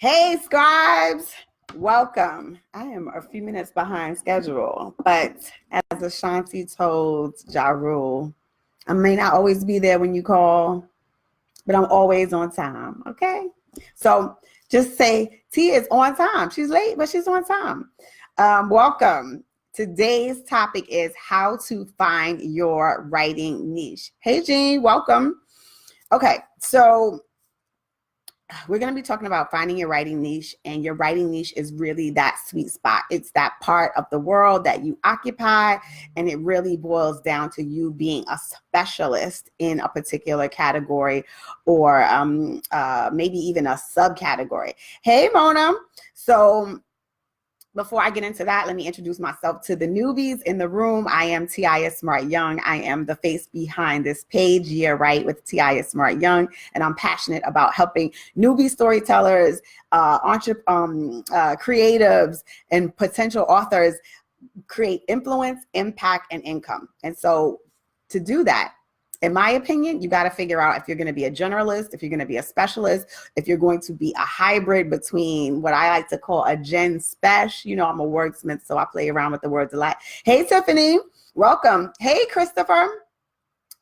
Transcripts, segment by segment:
Hey, scribes, welcome. I am a few minutes behind schedule, but as Ashanti told Ja Rule, I may not always be there when you call, but I'm always on time, okay? So just say Tia is on time. She's late, but she's on time. Welcome. Today's topic is how to find your writing niche. Hey, Jean, welcome. Okay, so we're going to be talking about finding your writing niche, and your writing niche is really that sweet spot. It's that part of the world that you occupy, and it really boils down to you being a specialist in a particular category, or maybe even a subcategory. Hey, Mona. So before I get into that, let me introduce myself to the newbies in the room. I am Taiia Smart Young. I am the face behind this page, yeahwrite with Taiia Smart Young, and I'm passionate about helping newbie storytellers, creatives, and potential authors create influence, impact, and income. And so to do that, in my opinion, you got to figure out if you're going to be a generalist, if you're going to be a specialist, if you're going to be a hybrid between what I like to call a gen spec. You know, I'm a wordsmith, so I play around with the words a lot. Hey, Tiffany, welcome. Hey, Christopher.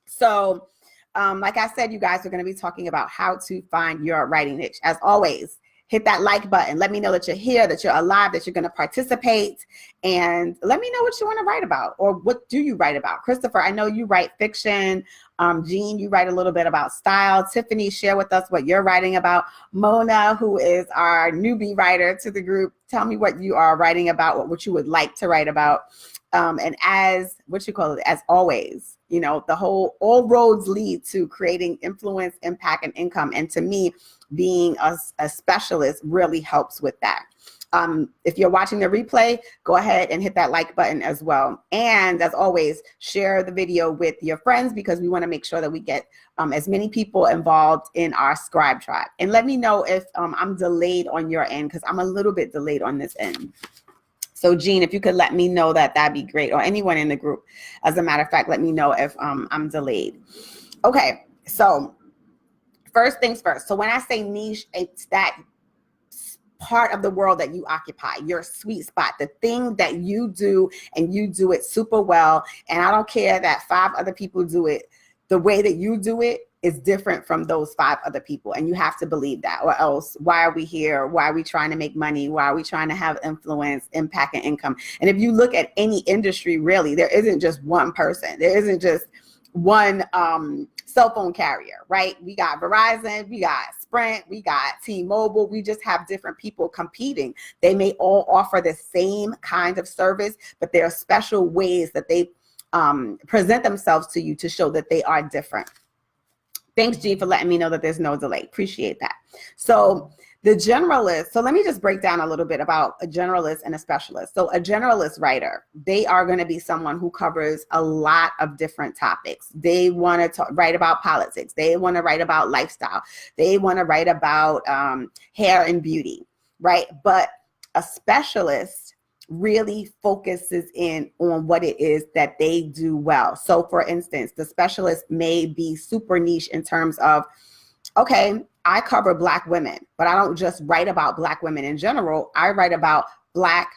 So, like I said, you guys are going to be talking about how to find your writing niche. As always, hit that like button. Let me know that you're here, that you're alive, that you're going to participate. And let me know what you want to write about, or what do you write about? Christopher, I know you write fiction. Jean, you write a little bit about style. Tiffany, share with us what you're writing about. Mona, who is our newbie writer to the group, tell me what you are writing about, what you would like to write about. And as always, you know, all roads lead to creating influence, impact, and income. And to me, being a specialist really helps with that. If you're watching the replay, go ahead and hit that like button as well. And as always, share the video with your friends, because we want to make sure that we get as many people involved in our scribe tribe. And let me know if I'm delayed on your end, because I'm a little bit delayed on this end. So Jean, if you could let me know that, that'd be great. Or anyone in the group. As a matter of fact, let me know if I'm delayed. Okay, so first things first. So when I say niche, it's that part of the world that you occupy, your sweet spot, the thing that you do, and you do it super well. And I don't care that 5 other people do it. The way that you do it is different from those 5 other people. And you have to believe that, or else why are we here? Why are we trying to make money? Why are we trying to have influence, impact, and income? And if you look at any industry, really, there isn't just one person. There isn't just one cell phone carrier, right? We got Verizon, we got Sprint, we got T-Mobile. We just have different people competing. They may all offer the same kind of service, but there are special ways that they present themselves to you to show that they are different. Thanks, Jean, for letting me know that there's no delay. Appreciate that. So the generalist, so let me just break down a little bit about a generalist and a specialist. So a generalist writer, they are going to be someone who covers a lot of different topics. They want to write about politics. They want to write about lifestyle. They want to write about hair and beauty, right? But a specialist really focuses in on what it is that they do well. So for instance, the specialist may be super niche in terms of, okay, I cover Black women, but I don't just write about Black women in general. I write about Black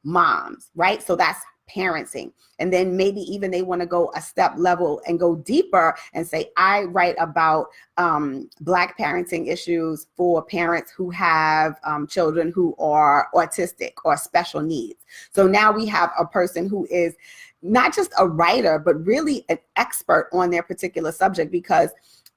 moms, right? So that's parenting. And then maybe even they want to go a step level and go deeper and say, I write about Black parenting issues for parents who have children who are autistic or special needs. So now we have a person who is not just a writer, but really an expert on their particular subject, because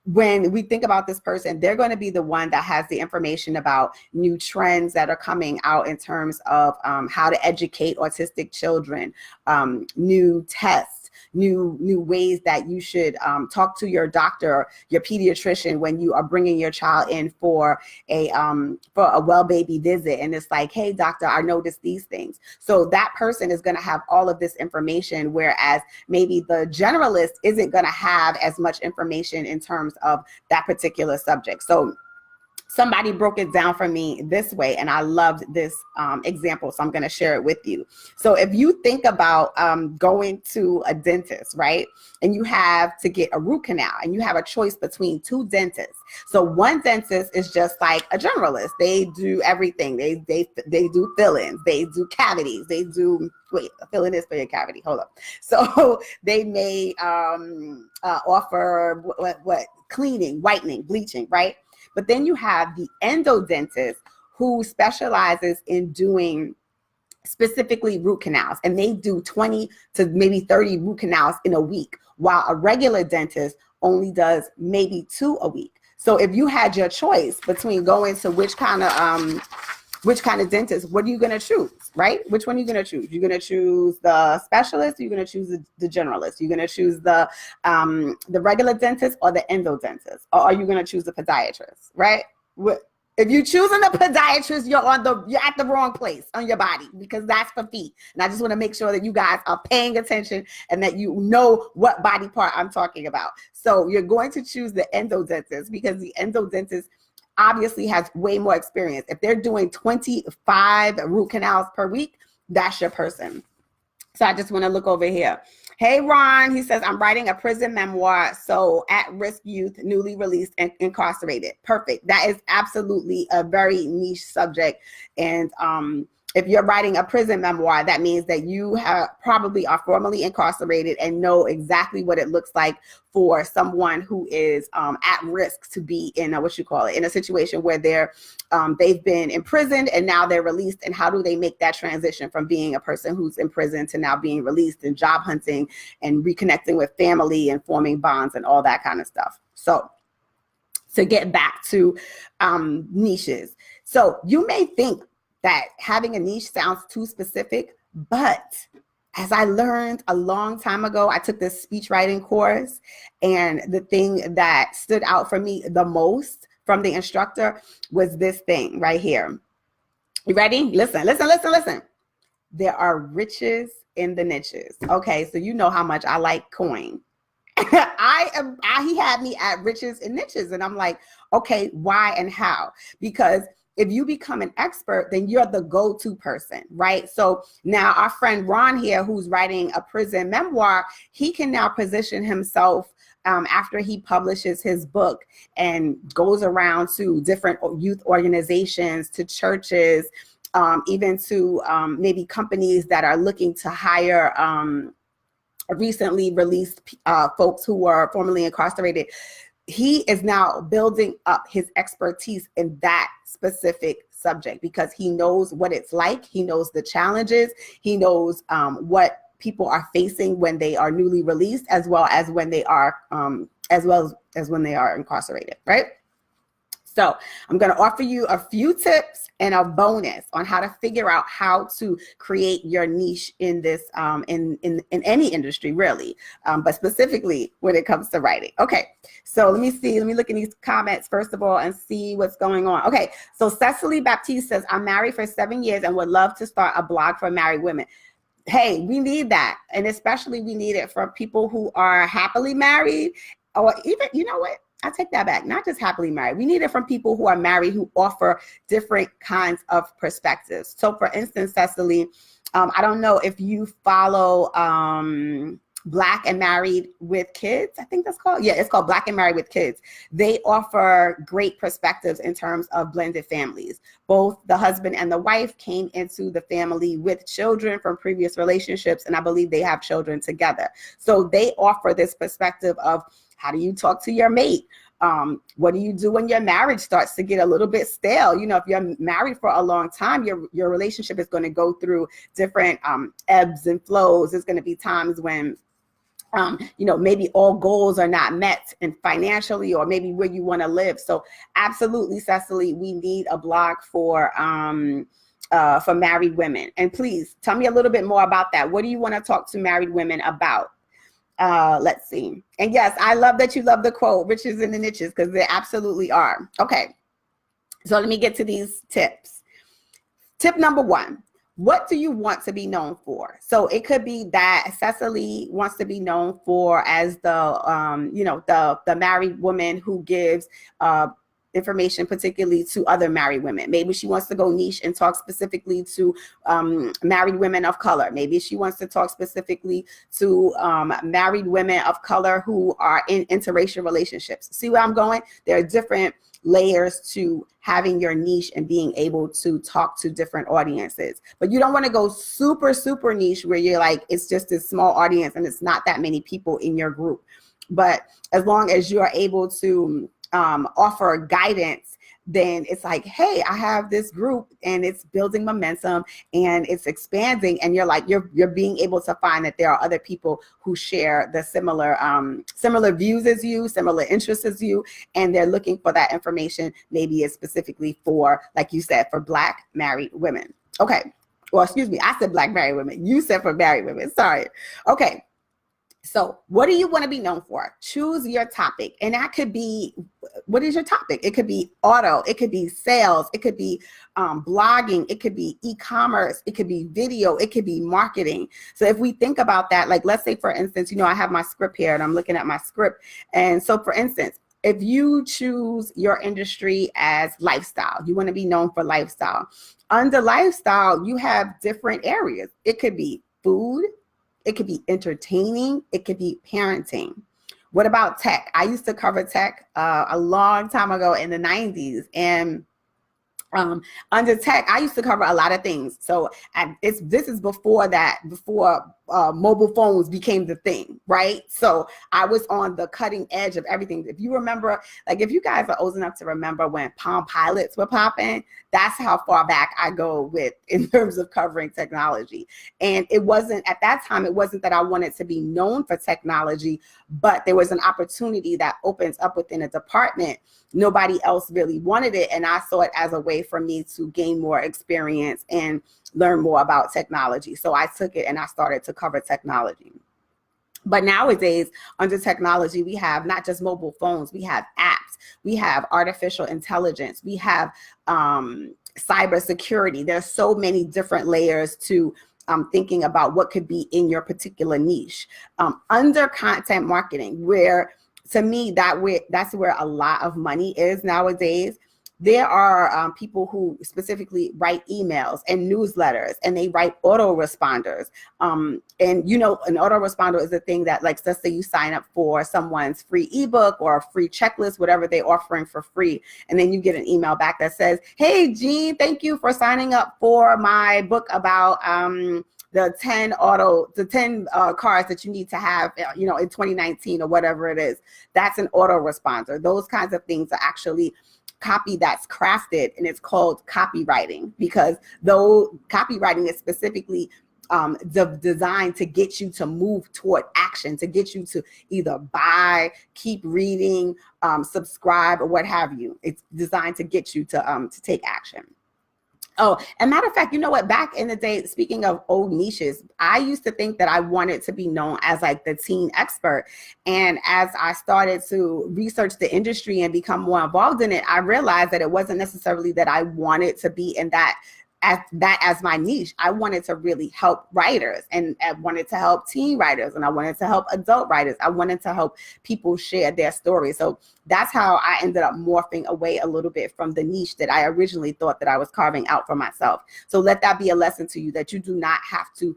when we think about this person, they're going to be the one that has the information about new trends that are coming out in terms of how to educate autistic children, new tests, new ways that you should talk to your doctor, your pediatrician, when you are bringing your child in for a well baby visit. And it's like, hey, doctor, I noticed these things. So that person is going to have all of this information, whereas maybe the generalist isn't going to have as much information in terms of that particular subject. So somebody broke it down for me this way, and I loved this example, so I'm going to share it with you. So if you think about going to a dentist, right, and you have to get a root canal, and you have a choice between two dentists. So one dentist is just like a generalist. They do everything. They do fill-ins, they do cavities, they do, wait, a fill-in is for your cavity. Hold up. So they may offer what cleaning, whitening, bleaching, right? But then you have the endodontist who specializes in doing specifically root canals, and they do 20 to maybe 30 root canals in a week, while a regular dentist only does maybe 2 a week. So if you had your choice between going to which kind of dentist, what are you going to choose, right? Which one are you going to choose? You're going to choose the specialist, or you're going to choose the generalist? You're going to choose the regular dentist or the endodontist? Or are you going to choose the podiatrist, right? If you're choosing the podiatrist, you're at the wrong place on your body, because that's for feet. And I just want to make sure that you guys are paying attention and that you know what body part I'm talking about. So you're going to choose the endodontist, because the endodontist obviously has way more experience. If they're doing 25 root canals per week, that's your person. So I just want to look over here. Hey, Ron, he says, I'm writing a prison memoir. So at-risk youth, newly released and incarcerated. Perfect. That is absolutely a very niche subject. And if you're writing a prison memoir, that means that you probably are formerly incarcerated and know exactly what it looks like for someone who is at risk to be in in a situation where they've been imprisoned and now they're released. And how do they make that transition from being a person who's in prison to now being released and job hunting and reconnecting with family and forming bonds and all that kind of stuff. So to get back to niches. So you may think that having a niche sounds too specific, but as I learned a long time ago, I took this speech writing course, and the thing that stood out for me the most from the instructor was this thing right here. You ready? Listen. There are riches in the niches. Okay, so you know how much I like coin. He had me at riches and niches, and I'm like, okay, why and how? Because if you become an expert, then you're the go-to person, right? So now our friend Ron here, who's writing a prison memoir, he can now position himself after he publishes his book and goes around to different youth organizations, to churches, even to maybe companies that are looking to hire recently released folks who were formerly incarcerated. He is now building up his expertise in that specific subject because he knows what it's like. He knows the challenges. He knows what people are facing when they are newly released, as well as when they are when they are incarcerated, right? So I'm going to offer you a few tips and a bonus on how to figure out how to create your niche in this, in any industry, really, but specifically when it comes to writing. Okay, so let me look in these comments first of all and see what's going on. Okay, so Cecily Baptiste says, I'm married for 7 years and would love to start a blog for married women. Hey, we need that. And especially we need it for people who are happily married, or even, you know what? I take that back. Not just happily married. We need it from people who are married who offer different kinds of perspectives. So for instance, Cecily, I don't know if you follow Black and Married with Kids. I think that's called. Yeah, it's called Black and Married with Kids. They offer great perspectives in terms of blended families. Both the husband and the wife came into the family with children from previous relationships, and I believe they have children together. So they offer this perspective of, how do you talk to your mate? What do you do when your marriage starts to get a little bit stale? You know, if you're married for a long time, your relationship is going to go through different ebbs and flows. There's going to be times when, you know, maybe all goals are not met, and financially, or maybe where you want to live. So absolutely, Cecily, we need a blog for married women. And please tell me a little bit more about that. What do you want to talk to married women about? Let's see. And yes, I love that you love the quote, riches in the niches, because they absolutely are. Okay. So let me get to these tips. Tip number 1, what do you want to be known for? So it could be that Cecily wants to be known for as the, you know, the married woman who gives information particularly to other married women. Maybe she wants to go niche and talk specifically to married women of color. Maybe she wants to talk specifically to married women of color who are in interracial relationships. See where I'm going? There are different layers to having your niche and being able to talk to different audiences. But you don't want to go super, super niche where you're like, it's just a small audience and it's not that many people in your group. But as long as you are able to offer guidance, then it's like, hey, I have this group and it's building momentum and it's expanding. And you're like, you're being able to find that there are other people who share the similar views as you, similar interests as you, and they're looking for that information. Maybe it's specifically for, like you said, for Black married women. Okay. Well, excuse me. I said Black married women. You said for married women. Sorry. Okay. So what do you want to be known for? Choose your topic. And that could be, what is your topic? It could be auto. It could be sales. It could be blogging. It could be e-commerce. It could be video. It could be marketing. So if we think about that, like, let's say, for instance, I have my script here and I'm looking at my script. And so, for instance, if you choose your industry as lifestyle, you want to be known for lifestyle. Under lifestyle, you have different areas. It could be food. It could be entertaining. It could be parenting. What about tech? I used to cover tech a long time ago in the 90s. And under tech, I used to cover a lot of things. So this is before mobile phones became the thing, right? So I was on the cutting edge of everything. If you remember, like, if you guys are old enough to remember when Palm Pilots were popping, that's how far back I go with in terms of covering technology. And it wasn't, at that time, it wasn't that I wanted to be known for technology, but there was an opportunity that opens up within a department. Nobody else really wanted it. And I saw it as a way for me to gain more experience and learn more about technology. So I took it and I started to cover technology. But nowadays, under technology, we have not just mobile phones, we have apps, we have artificial intelligence, we have cybersecurity. There's so many different layers to thinking about what could be in your particular niche. Under content marketing, where, to me, that's where a lot of money is nowadays. There are people who specifically write emails and newsletters, and they write autoresponders. And an autoresponder is a thing that, like, let's say you sign up for someone's free ebook or a free checklist, whatever they're offering for free. And then you get an email back that says, hey, Jean, thank you for signing up for my book about the 10 cars that you need to have, in 2019 or whatever it is. That's an autoresponder. Those kinds of things are actually copy that's crafted, and it's called copywriting, because though copywriting is specifically designed to get you to move toward action, to get you to either buy, keep reading, subscribe, or what have you. It's designed to get you to take action. Oh, and matter of fact, you know what? Back in the day, speaking of old niches, I used to think that I wanted to be known as, like, the teen expert. And as I started to research the industry and become more involved in it, I realized that it wasn't necessarily that I wanted to be in that as my niche. I wanted to really help writers, and I wanted to help teen writers, and I wanted to help adult writers. I wanted to help people share their stories. So that's how I ended up morphing away a little bit from the niche that I originally thought that I was carving out for myself. So let that be a lesson to you, that you do not have to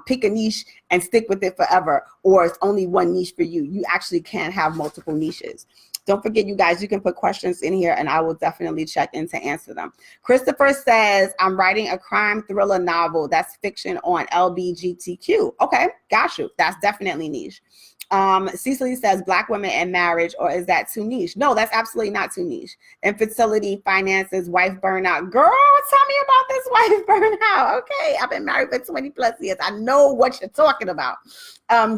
pick a niche and stick with it forever, or it's only one niche for you. You actually can have multiple niches. Don't forget, you guys, you can put questions in here and I will definitely check in to answer them. Christopher says, I'm writing a crime thriller novel that's fiction on LGBTQ. Okay, got you. That's definitely niche. Cecily says, Black women in marriage, or is that too niche? No, that's absolutely not too niche. Infertility, finances, wife burnout. Girl, tell me about this wife burnout. Okay, I've been married for 20 plus years. I know what you're talking about.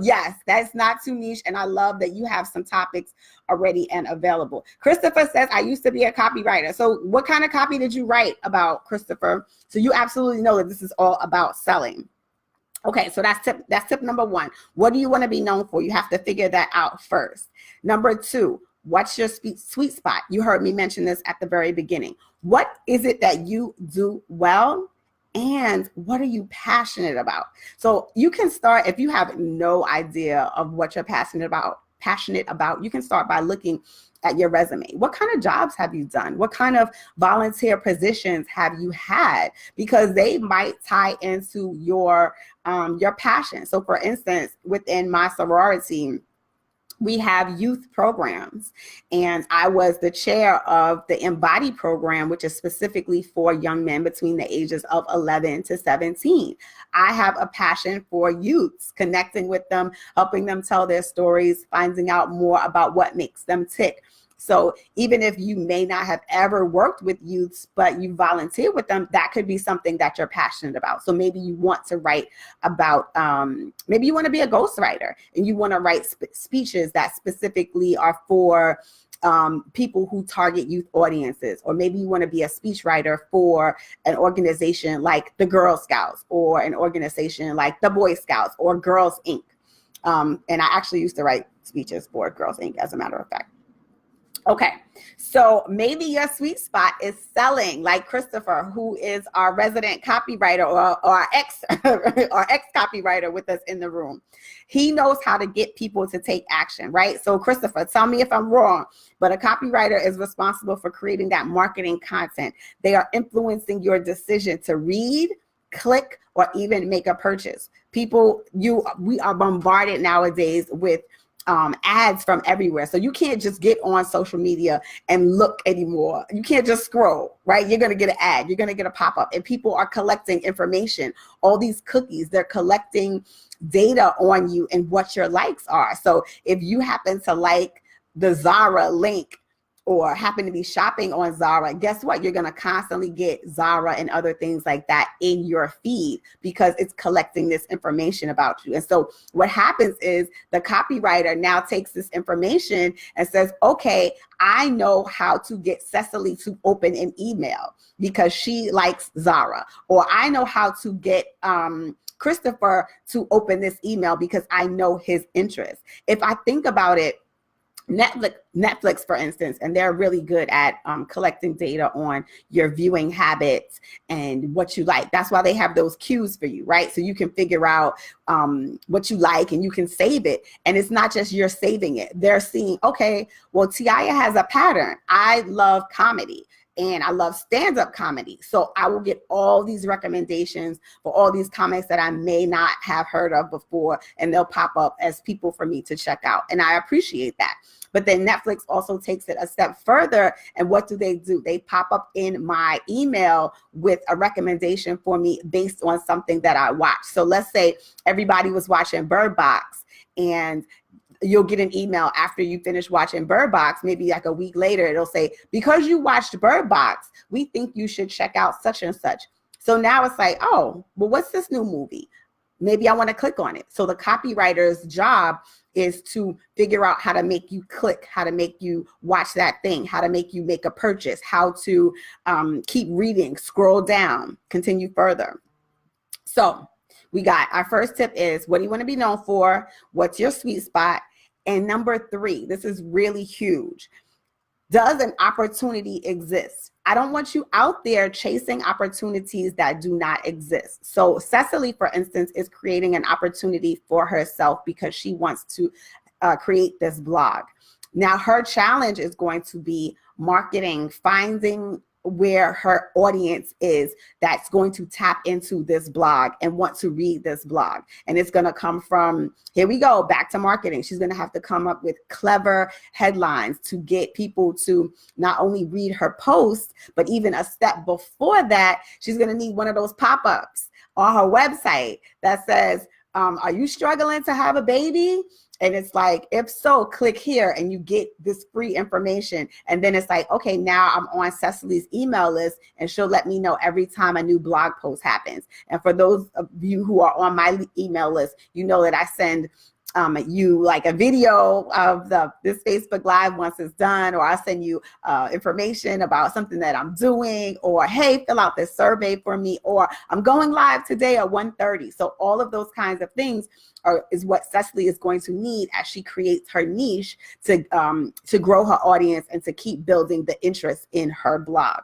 Yes, that's not too niche. And I love that you have some topics already and available. Christopher says, I used to be a copywriter. So what kind of copy did you write about, Christopher? So you absolutely know that this is all about selling. Okay, so that's tip number one. What do you want to be known for? You have to figure that out first. Number two, what's your sweet spot? You heard me mention this at the very beginning. What is it that you do well? And what are you passionate about? So you can start, if you have no idea of what you're passionate about, you can start by looking at your resume? What kind of jobs have you done? What kind of volunteer positions have you had? Because they might tie into your passion. So for instance, within my sorority, we have youth programs, and I was the chair of the Embody program, which is specifically for young men between the ages of 11 to 17. I have a passion for youths, connecting with them, helping them tell their stories, finding out more about what makes them tick. So even if you may not have ever worked with youths, but you volunteer with them, that could be something that you're passionate about. So maybe you want to write about, maybe you want to be a ghostwriter and you want to write speeches that specifically are for people who target youth audiences. Or maybe you want to be a speechwriter for an organization like the Girl Scouts, or an organization like the Boy Scouts, or Girls Inc. And I actually used to write speeches for Girls Inc., as a matter of fact. Okay, so maybe your sweet spot is selling, like Christopher, who is our resident copywriter, or ex copywriter with us in the room. He knows how to get people to take action, right? So Christopher, tell me if I'm wrong, but a copywriter is responsible for creating that marketing content. They are influencing your decision to read, click, or even make a purchase. We are bombarded nowadays with ads from everywhere. So you can't just get on social media and look anymore. You can't just scroll, right? You're going to get an ad. You're going to get a pop-up, and people are collecting information. All these cookies, they're collecting data on you and what your likes are. So if you happen to like the Zara link, or happen to be shopping on Zara, guess what? You're going to constantly get Zara and other things like that in your feed, because it's collecting this information about you. And so what happens is the copywriter now takes this information and says, okay, I know how to get Cecily to open an email because she likes Zara, or I know how to get Christopher to open this email because I know his interest. If I think about it, Netflix, for instance, and they're really good at collecting data on your viewing habits and what you like. That's why they have those cues for you, right? So you can figure out what you like and you can save it. And it's not just you're saving it. They're seeing, okay, well, Taiia has a pattern. I love comedy and I love stand-up comedy. So I will get all these recommendations for all these comics that I may not have heard of before, and they'll pop up as people for me to check out. And I appreciate that. But then Netflix also takes it a step further. And what do? They pop up in my email with a recommendation for me based on something that I watched. So let's say everybody was watching Bird Box, and you'll get an email after you finish watching Bird Box, maybe like a week later, it'll say, because you watched Bird Box, we think you should check out such and such. So now it's like, oh, well, what's this new movie? Maybe I want to click on it. So the copywriter's job is to figure out how to make you click, how to make you watch that thing, how to make you make a purchase, how to keep reading, scroll down, continue further. So we got our first tip is, what do you want to be known for? What's your sweet spot? And number 3, this is really huge. Does an opportunity exist? I don't want you out there chasing opportunities that do not exist. So Cecily, for instance, is creating an opportunity for herself because she wants to create this blog. Now, her challenge is going to be marketing, finding where her audience is that's going to tap into this blog and want to read this blog. And it's going to come from, here we go, back to marketing. She's going to have to come up with clever headlines to get people to not only read her post, but even a step before that, she's going to need one of those pop-ups on her website that says, are you struggling to have a baby? And it's like, if so, click here and you get this free information. And then it's like, okay, now I'm on Cecily's email list and she'll let me know every time a new blog post happens. And for those of you who are on my email list, you know that I send you like a video of this Facebook Live once it's done, or I'll send you information about something that I'm doing, or hey, fill out this survey for me, or I'm going live today at 1:30. So all of those kinds of things is what Cecily is going to need as she creates her niche to grow her audience and to keep building the interest in her blog.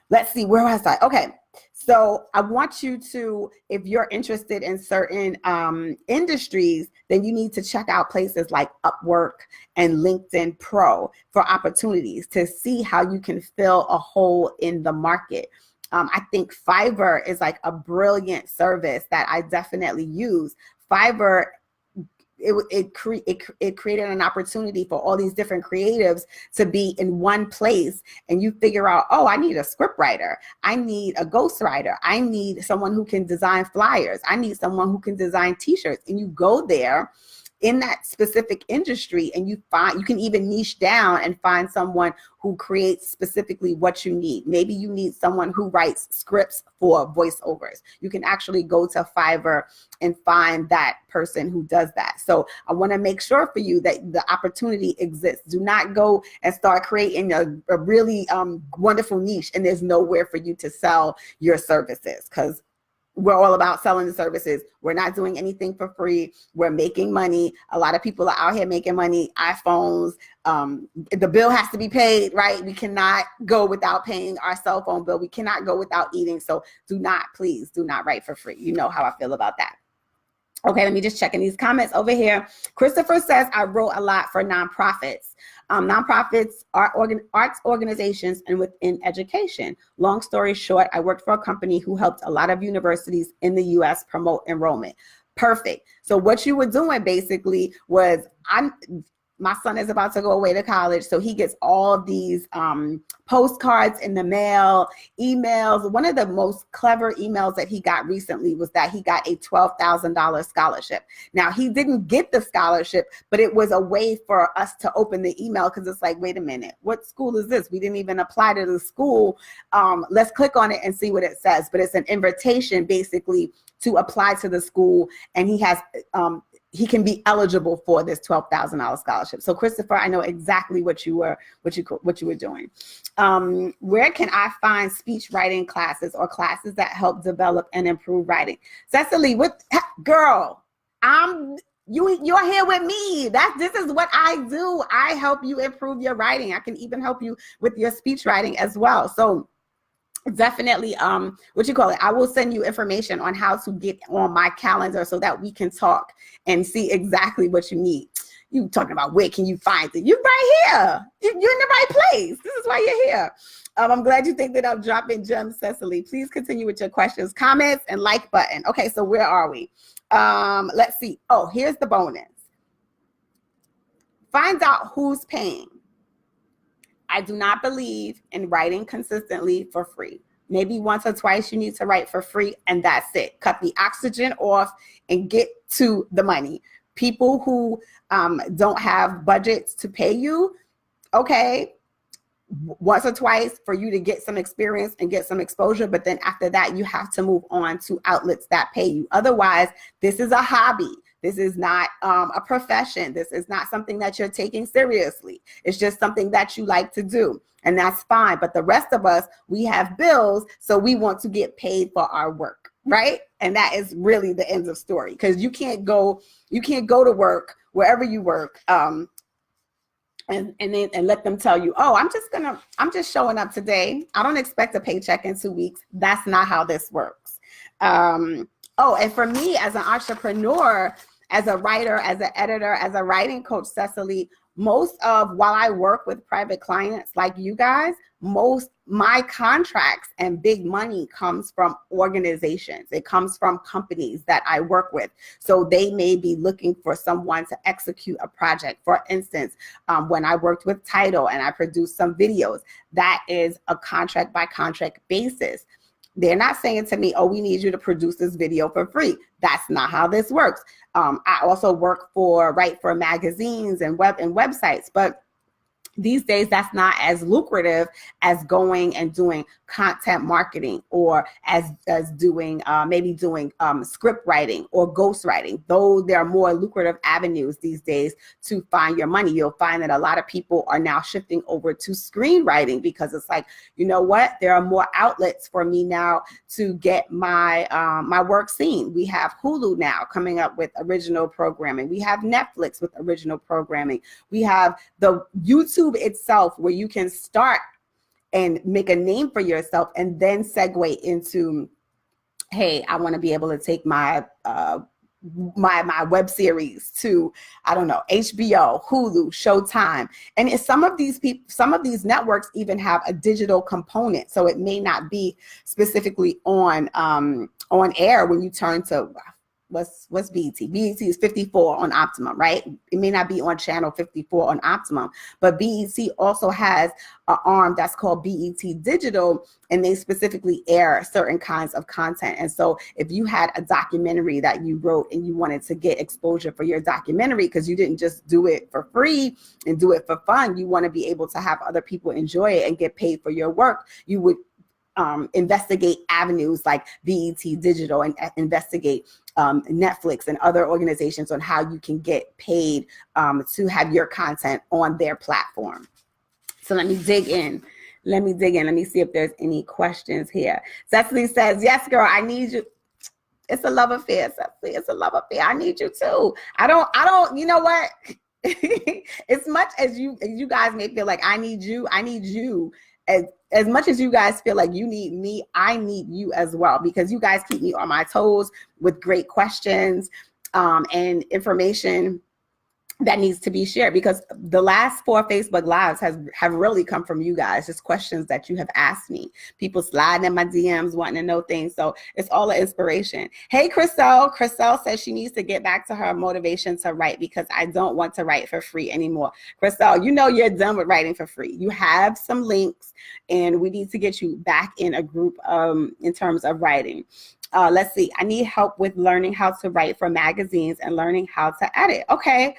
Let's see, where was I? Okay. So I want you to, if you're interested in certain industries, then you need to check out places like Upwork and LinkedIn Pro for opportunities to see how you can fill a hole in the market. I think Fiverr is like a brilliant service that I definitely use. Fiverr, it created an opportunity for all these different creatives to be in one place, and you figure out, oh, I need a script writer, I need a ghostwriter, I need someone who can design flyers, I need someone who can design t-shirts, and you go there in that specific industry, and you can even niche down and find someone who creates specifically what you need. Maybe you need someone who writes scripts for voiceovers. You can actually go to Fiverr and find that person who does that. So I want to make sure for you that the opportunity exists. Do not go and start creating a really wonderful niche and there's nowhere for you to sell your services, because we're all about selling the services. We're not doing anything for free. We're making money. A lot of people are out here making money. iPhones, the bill has to be paid, right? We cannot go without paying our cell phone bill. We cannot go without eating. So please do not write for free. You know how I feel about that. Okay, let me just check in these comments over here. Christopher says, I wrote a lot for nonprofits. Nonprofits are arts organizations and within education. Long story short, I worked for a company who helped a lot of universities in the US promote enrollment. Perfect. So what you were doing basically was, my son is about to go away to college, so he gets all of these postcards in the mail, emails. One of the most clever emails that he got recently was that he got a $12,000 scholarship. Now, he didn't get the scholarship, but it was a way for us to open the email, because it's like, wait a minute, what school is this? We didn't even apply to the school. Let's click on it and see what it says. But it's an invitation basically to apply to the school, and he can be eligible for this $12,000 scholarship. So Christopher, I know exactly what you were doing. Where can I find speech writing classes or classes that help develop and improve writing? Cecily, girl, you're here with me. This is what I do. I help you improve your writing. I can even help you with your speech writing as well. So definitely, I will send you information on how to get on my calendar so that we can talk and see exactly what you need. You talking about where can you find it? You're right here. You're in the right place. This is why you're here. I'm glad you think that I'm dropping gems, Cecily. Please continue with your questions, comments, and like button. Okay, so where are we? Let's see. Oh, here's the bonus. Find out who's paying. I do not believe in writing consistently for free. Maybe once or twice you need to write for free, and that's it. Cut the oxygen off and get to the money. People who don't have budgets to pay you, okay, once or twice for you to get some experience and get some exposure, but then after that, you have to move on to outlets that pay you. Otherwise, this is a hobby. This is not a profession. This is not something that you're taking seriously. It's just something that you like to do, and that's fine. But the rest of us, we have bills, so we want to get paid for our work, right? And that is really the end of story, because you can't go to work wherever you work and let them tell you, oh, I'm just showing up today. I don't expect a paycheck in 2 weeks. That's not how this works. Oh, and for me as an entrepreneur, as a writer, as an editor, as a writing coach, Cecily, while I work with private clients like you guys, my contracts and big money comes from organizations. It comes from companies that I work with. So they may be looking for someone to execute a project. For instance, when I worked with Taiia and I produced some videos, that is a contract by contract basis. They're not saying to me, oh, we need you to produce this video for free. That's not how this works. I also write for magazines and websites, but these days, that's not as lucrative as going and doing content marketing, or as doing script writing or ghostwriting. Though there are more lucrative avenues these days to find your money. You'll find that a lot of people are now shifting over to screenwriting, because it's like, you know what? There are more outlets for me now to get my work seen. We have Hulu now coming up with original programming. We have Netflix with original programming. We have the YouTube itself, where you can start and make a name for yourself and then segue into hey, I want to be able to take my my web series to, I don't know, HBO, Hulu, Showtime. And some of these networks even have a digital component. So it may not be specifically on air when you turn to what's BET? BET is 54 on Optimum, right? It may not be on channel 54 on Optimum, but BET also has an arm that's called BET Digital, and they specifically air certain kinds of content. And so if you had a documentary that you wrote and you wanted to get exposure for your documentary, because you didn't just do it for free and do it for fun, you want to be able to have other people enjoy it and get paid for your work, you would investigate avenues like BET Digital and investigate Netflix and other organizations on how you can get paid to have your content on their platform. So let me dig in. Let me see if there's any questions here. Cecily says, yes, girl, I need you. It's a love affair, Cecily. It's a love affair. I need you too. I don't, you know what? As much as you guys may feel like I need you. As much as you guys feel like you need me, I need you as well, because you guys keep me on my toes with great questions and information that needs to be shared, because the last 4 Facebook Lives have really come from you guys, just questions that you have asked me, people sliding in my DMs wanting to know things. So it's all an inspiration. Hey, Chriselle says she needs to get back to her motivation to write because I don't want to write for free anymore. Chriselle, you know you're done with writing for free. You have some links and we need to get you back in a group in terms of writing. Let's see. I need help with learning how to write for magazines and learning how to edit. Okay.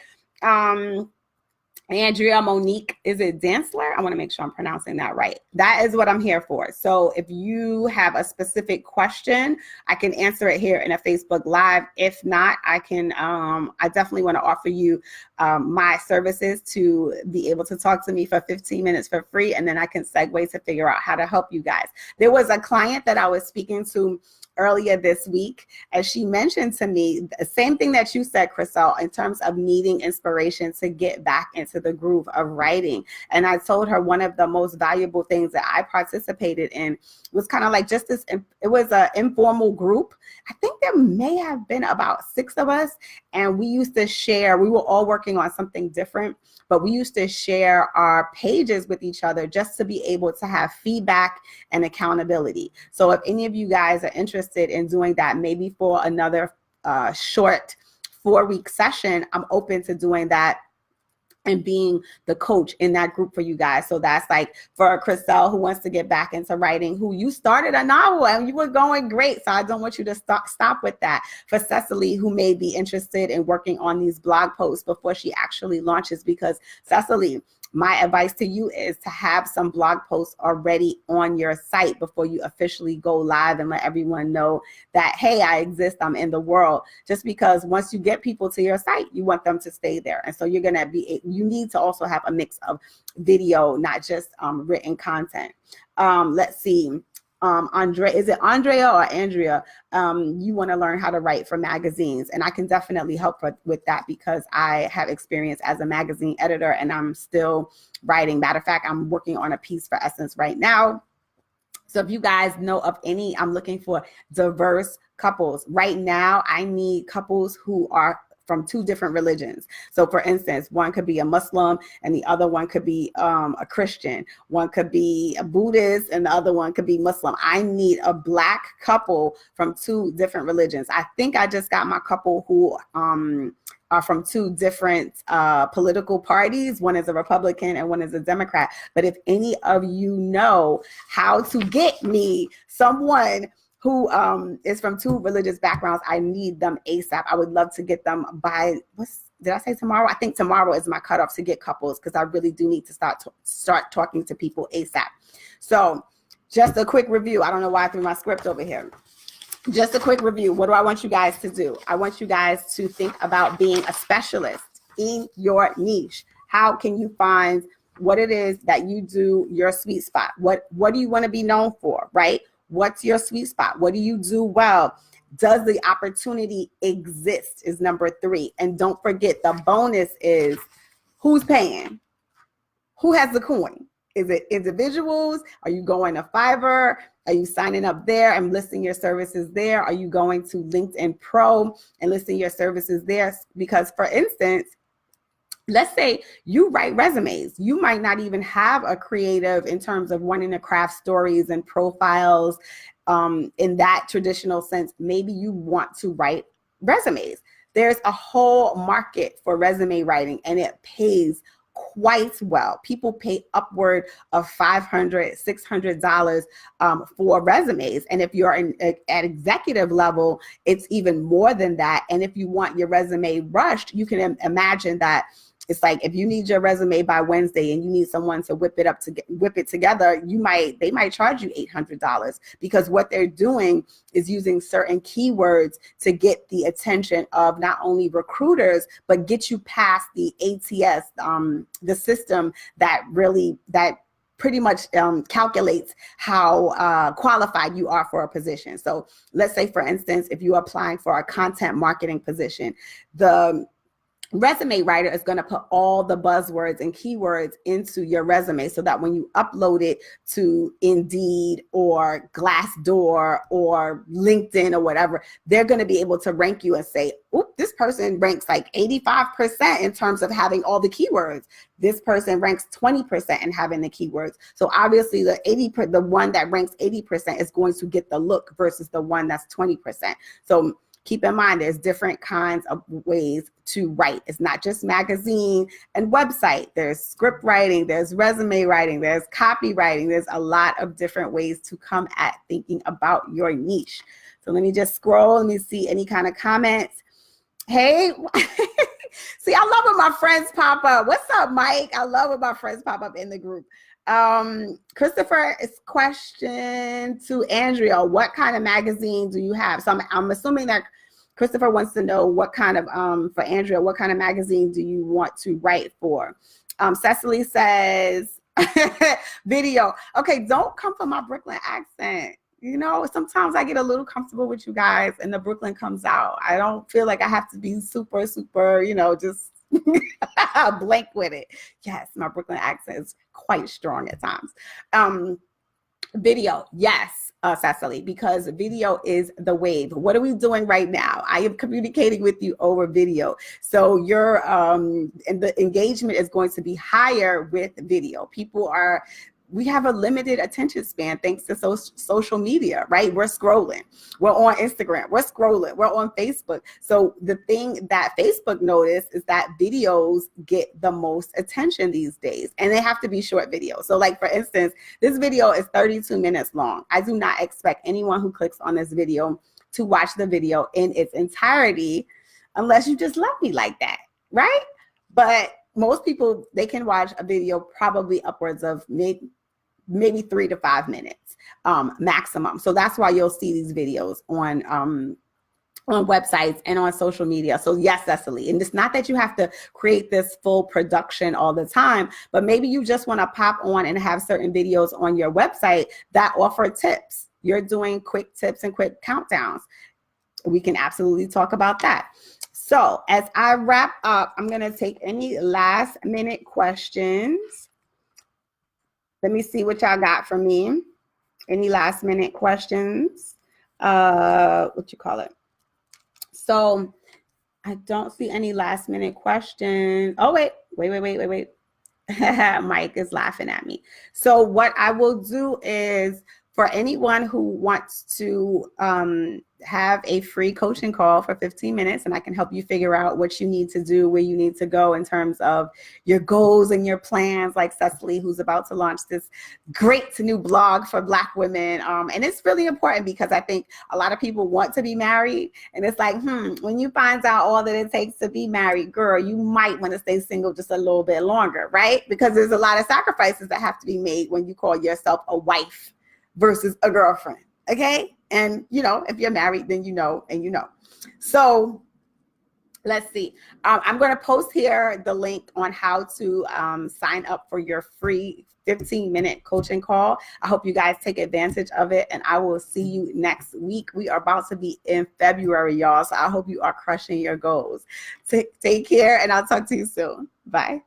Andrea Monique, is it Dantzler? I want to make sure I'm pronouncing that right. That is what I'm here for. So if you have a specific question, I can answer it here in a Facebook Live. If not, I can, I definitely want to offer you my services to be able to talk to me for 15 minutes for free. And then I can segue to figure out how to help you guys. There was a client that I was speaking to earlier this week, as she mentioned to me the same thing that you said, Chriselle, in terms of needing inspiration to get back into the groove of writing. And I told her one of the most valuable things that I participated in was kind of like just this, it was an informal group. I think there may have been about 6 of us, and we used to share, we were all working on something different, but we used to share our pages with each other just to be able to have feedback and accountability. So if any of you guys are interested in doing that, maybe for another short 4-week session, I'm open to doing that and being the coach in that group for you guys. So that's like for Chriselle, who wants to get back into writing, who you started a novel and you were going great. So I don't want you to stop with that. For Cecily, who may be interested in working on these blog posts before she actually launches, because Cecily, my advice to you is to have some blog posts already on your site before you officially go live and let everyone know that, hey, I exist, I'm in the world. Just because once you get people to your site, you want them to stay there. And so you need to also have a mix of video, not just written content. Let's see. Is it Andrea or Andrea? You want to learn how to write for magazines, and I can definitely help with that because I have experience as a magazine editor and I'm still writing. Matter of fact, I'm working on a piece for Essence right now. So if you guys know of any, I'm looking for diverse couples. Right now, I need couples who are from 2 different religions. So for instance, one could be a Muslim and the other one could be a Christian. One could be a Buddhist and the other one could be Muslim. I need a Black couple from 2 different religions. I think I just got my couple who are from 2 different political parties. One is a Republican and one is a Democrat. But if any of you know how to get me someone who is from 2 religious backgrounds, I need them ASAP. I would love to get them by, did I say tomorrow? I think tomorrow is my cutoff to get couples, because I really do need to start talking to people ASAP. So just a quick review. I don't know why I threw my script over here. Just a quick review. What do I want you guys to do? I want you guys to think about being a specialist in your niche. How can you find what it is that you do, your sweet spot? What do you want to be known for, right? What's your sweet spot? What do you do well? Does the opportunity exist is number 3. And don't forget, the bonus is who's paying? Who has the coin? Is it individuals? Are you going to Fiverr? Are you signing up there and listing your services there? Are you going to LinkedIn Pro and listing your services there? Because for instance, let's say you write resumes. You might not even have a creative in terms of wanting to craft stories and profiles in that traditional sense. Maybe you want to write resumes. There's a whole market for resume writing, and it pays quite well. People pay upward of $500, $600 for resumes. And if you're at executive level, it's even more than that. And if you want your resume rushed, you can imagine that it's like if you need your resume by Wednesday and you need someone to whip it together, they might charge you $800, because what they're doing is using certain keywords to get the attention of not only recruiters, but get you past the ATS, the system that pretty much calculates how qualified you are for a position. So let's say, for instance, if you're applying for a content marketing position, the resume writer is going to put all the buzzwords and keywords into your resume so that when you upload it to Indeed or Glassdoor or LinkedIn or whatever, they're going to be able to rank you and say, oop, this person ranks like 85% in terms of having all the keywords. This person ranks 20% in having the keywords. So obviously the one that ranks 80% is going to get the look versus the one that's 20%. So keep in mind, there's different kinds of ways to write. It's not just magazine and website. There's script writing, there's resume writing, there's copywriting. There's a lot of different ways to come at thinking about your niche. So let me just scroll. Let me see any kind of comments. Hey, see, I love when my friends pop up. What's up, Mike? I love when my friends pop up in the group. Christopher's question to Andrea: what kind of magazine do you have? So I'm assuming that Christopher wants to know what kind of, for Andrea, what kind of magazine do you want to write for? Cecily says, video. Okay, don't come for my Brooklyn accent. You know, sometimes I get a little comfortable with you guys and the Brooklyn comes out. I don't feel like I have to be super, just blank with it. Yes, my Brooklyn accent is quite strong at times. Video, yes, Cecily, because video is the wave. What are we doing right now? I am communicating with you over video. So your and the engagement is going to be higher with video. We have a limited attention span thanks to social media, right? We're scrolling. We're on Instagram. We're scrolling. We're on Facebook. So the thing that Facebook noticed is that videos get the most attention these days, and they have to be short videos. So like, for instance, this video is 32 minutes long. I do not expect anyone who clicks on this video to watch the video in its entirety unless you just love me like that, right? But most people, they can watch a video probably upwards of maybe 3 to 5 minutes maximum. So that's why you'll see these videos on websites and on social media. So yes, Cecily, and it's not that you have to create this full production all the time, but maybe you just want to pop on and have certain videos on your website that offer tips. You're doing quick tips and quick countdowns. We can absolutely talk about that. So as I wrap up, I'm going to take any last minute questions. Let me see what y'all got for me. Any last minute questions? What you call it? So I don't see any last minute questions. Oh, wait. Mike is laughing at me. So what I will do is, for anyone who wants to have a free coaching call for 15 minutes, and I can help you figure out what you need to do, where you need to go in terms of your goals and your plans, like Cecily, who's about to launch this great new blog for Black women. And it's really important because I think a lot of people want to be married, and it's like, when you find out all that it takes to be married, girl, you might want to stay single just a little bit longer, right? Because there's a lot of sacrifices that have to be made when you call yourself a wife versus a girlfriend, okay? And, if you're married, then you know. So let's see. I'm going to post here the link on how to sign up for your free 15-minute coaching call. I hope you guys take advantage of it, and I will see you next week. We are about to be in February, y'all, so I hope you are crushing your goals. Take care, and I'll talk to you soon. Bye.